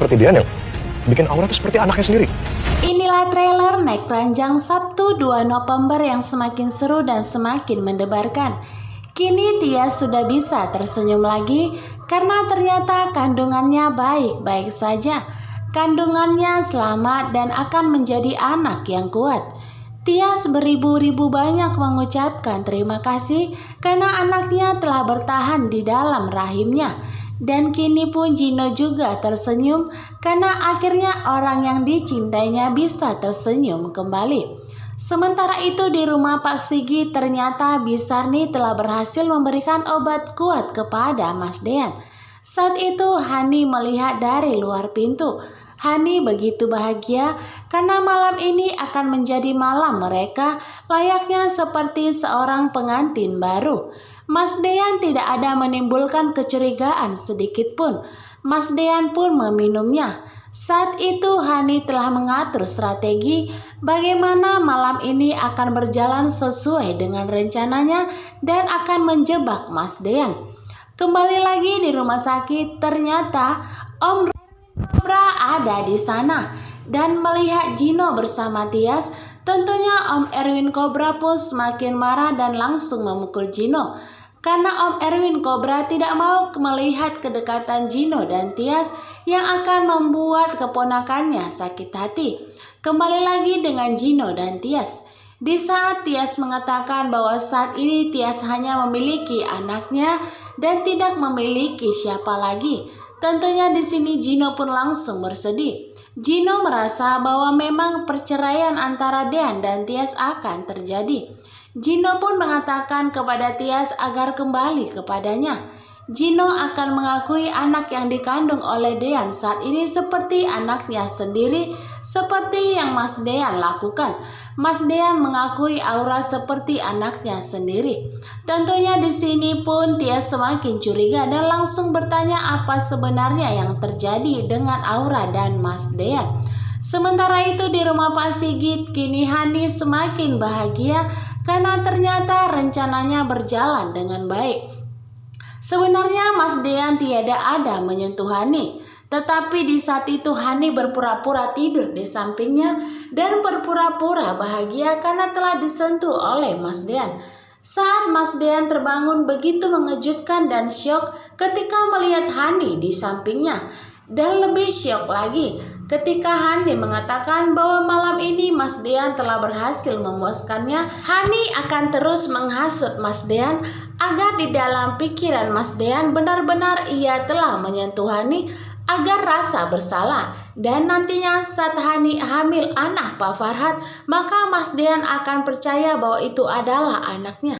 seperti Dian yang bikin Aura tuh seperti anaknya sendiri. Inilah trailer naik ranjang Sabtu 2 November yang semakin seru dan semakin mendebarkan. Kini Tias sudah bisa tersenyum lagi karena ternyata kandungannya baik-baik saja. Kandungannya selamat dan akan menjadi anak yang kuat. Tias beribu-ribu banyak mengucapkan terima kasih karena anaknya telah bertahan di dalam rahimnya. Dan kini pun Gino juga tersenyum karena akhirnya orang yang dicintainya bisa tersenyum kembali. Sementara itu di rumah Pak Sigi ternyata Bisarni telah berhasil memberikan obat kuat kepada Mas Dean. Saat itu Hani melihat dari luar pintu. Hani begitu bahagia karena malam ini akan menjadi malam mereka layaknya seperti seorang pengantin baru. Mas Dean tidak ada menimbulkan kecurigaan sedikit pun. Mas Dean pun meminumnya. Saat itu Hani telah mengatur strategi bagaimana malam ini akan berjalan sesuai dengan rencananya dan akan menjebak Mas Dean. Kembali lagi di rumah sakit, ternyata Om Cobra ada di sana dan melihat Gino bersama Tias. Tentunya Om Erwin Cobra pun semakin marah dan langsung memukul Gino. Karena Om Erwin Cobra tidak mau melihat kedekatan Gino dan Tias yang akan membuat keponakannya sakit hati. Kembali lagi dengan Gino dan Tias. Di saat Tias mengatakan bahwa saat ini Tias hanya memiliki anaknya dan tidak memiliki siapa lagi. Tentunya di sini Gino pun langsung bersedih. Gino merasa bahwa memang perceraian antara Dean dan Tias akan terjadi. Gino pun mengatakan kepada Tias agar kembali kepadanya. Gino akan mengakui anak yang dikandung oleh Dean saat ini seperti anaknya sendiri, seperti yang Mas Dean lakukan. Mas Dean mengakui Aura seperti anaknya sendiri. Tentunya di sini pun Tias semakin curiga dan langsung bertanya apa sebenarnya yang terjadi dengan Aura dan Mas Dean. Sementara itu di rumah Pak Sigit, kini Hani semakin bahagia karena ternyata rencananya berjalan dengan baik. Sebenarnya Mas Dean tiada ada menyentuh Hani, tetapi di saat itu Hani berpura-pura tidur di sampingnya dan berpura-pura bahagia karena telah disentuh oleh Mas Dean. Saat Mas Dean terbangun begitu mengejutkan dan syok ketika melihat Hani di sampingnya. Dan lebih syok lagi ketika Hani mengatakan bahwa malam ini Mas Dean telah berhasil memuaskannya. Hani akan terus menghasut Mas Dean agar di dalam pikiran Mas Dean benar-benar ia telah menyentuh Hani agar rasa bersalah. Dan nantinya saat Hani hamil anak Pak Farhad, maka Mas Dean akan percaya bahwa itu adalah anaknya.